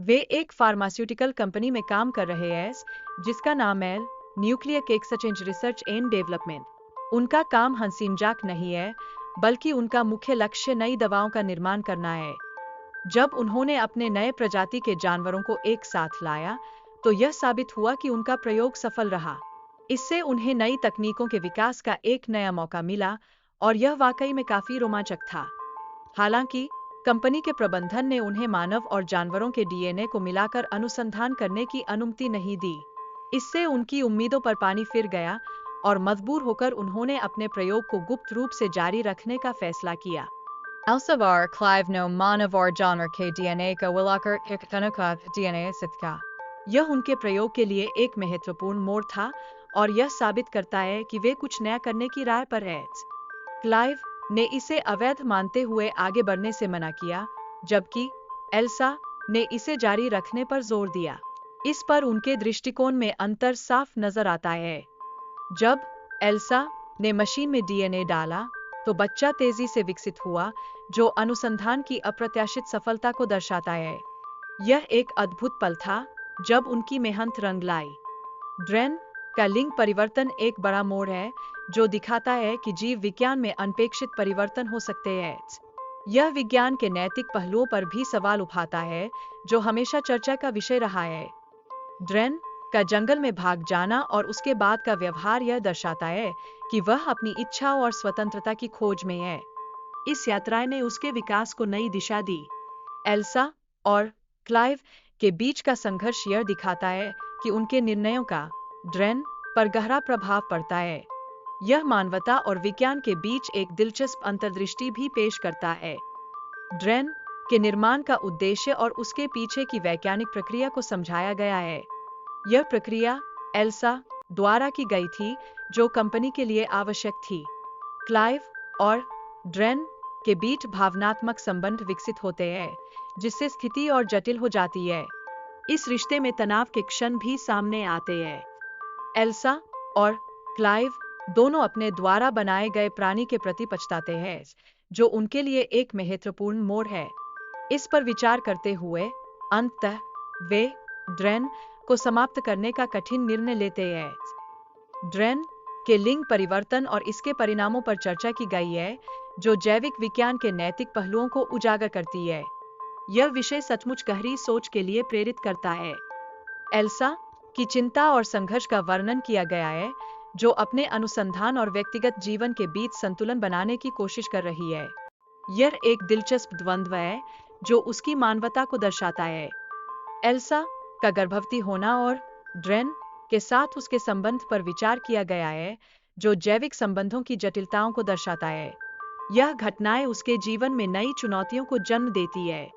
वे एक pharmaceutical company में काम कर रहे हैं जिसका नाम है nuclear exchange research and development. उनका काम हंसी मजाक नहीं है, बल्कि उनका मुख्य लक्ष्य नई दवाओं का निर्माण करना है। जब उन्होंने अपने नए प्रजाति के जानवरों को एक साथ लाया, तो यह साबित हुआ कि उनका प्रयोग सफल रहा। इससे उन्हें नई तकनीकों के विकास का एक नया मौका मिला और यह वाकई में काफी रोमांचक था। हालांकि कंपनी के प्रबंधन ने उन्हें मानव और जानवरों के डीएनए को मिलाकर अनुसंधान करने की अनुमति नहीं दी। इससे उनकी उम्मीदों पर पानी फिर गया और मजबूर होकर उन्होंने अपने प्रयोग को गुप्त रूप से जारी रखने का फैसला किया। Elsevier Clive no मानव और जानवर के डीएनए को मिलाकर एक अनोखा डीएनए सिद्ध किया। यह उनके प्रयोग के लिए एक महत्वपूर्ण मोड़ था और यह साबित करता है कि वे कुछ नया करने की राह पर हैं। क्लाइव ने इसे अवैध मानते हुए आगे बढ़ने से मना किया, जबकि एल्सा ने इसे जारी रखने पर जोर दिया। इस पर उनके दृष्टिकोण में अंतर साफ नजर आता है। जब एल्सा ने मशीन में डीएनए डाला, तो बच्चा तेजी से विकसित हुआ, जो अनुसंधान की अप्रत्याशित सफलता को दर्शाता है। यह एक अद्भुत पल था जब उनकी मेहनत रंग लाई। ड्रेन का लिंग परिवर्तन एक बड़ा मोड़ है, जो दिखाता है कि जीव विज्ञान में अनपेक्षित परिवर्तन हो सकते हैं। यह विज्ञान के नैतिक पहलुओं पर भी सवाल उठाता है, जो हमेशा चर्चा का विषय रहा है। ड्रेन का जंगल में भाग जाना और उसके बाद का व्यवहार यह दर्शाता है कि वह अपनी इच्छा और स्वतंत्रता की खोज में है। इस यात्रा ने उसके विकास को नई दिशा दी। एल्सा और क्लाइव के बीच का संघर्ष यह दिखाता है कि उनके निर्णयों का ड्रेन पर गहरा प्रभाव पड़ता है। यह मानवता और विज्ञान के बीच एक दिलचस्प अंतर्दृष्टि भी पेश करता है। ड्रेन के निर्माण का उद्देश्य और उसके पीछे की वैज्ञानिक प्रक्रिया को समझाया गया है। यह प्रक्रिया एल्सा द्वारा की गई थी, जो कंपनी के लिए आवश्यक थी। क्लाइव और ड्रेन के बीच भावनात्मक संबंध विकसित होते हैं, जिससे स्थिति और जटिल हो जाती है। इस रिश्ते में तनाव के क्षण भी सामने आते हैं। एल्सा और क्लाइव दोनों अपने द्वारा बनाए गए प्राणी के प्रति पछताते हैं, जो उनके लिए एक महत्वपूर्ण मोड़ है। इस पर विचार करते हुए अंततः वे ड्रेन को समाप्त करने का कठिन निर्णय लेते हैं। ड्रेन के लिंग परिवर्तन और इसके परिणामों पर चर्चा की गई है, जो जैविक विज्ञान के नैतिक पहलुओं को उजागर करती है। यह विषय सचमुच गहरी सोच के लिए प्रेरित करता है। एल्सा की चिंता और संघर्ष का वर्णन किया गया है, जो अपने अनुसंधान और व्यक्तिगत जीवन के बीच संतुलन बनाने की कोशिश कर रही है। यह एक दिलचस्प द्वंद्व है, जो उसकी मानवता को दर्शाता है। एल्सा का गर्भवती होना और ड्रेन के साथ उसके संबंध पर विचार किया गया है, जो जैविक संबंधों की जटिलताओं को दर्शाता है। यह घटनाएं उसके जीवन में नई चुनौतियों को जन्म देती है।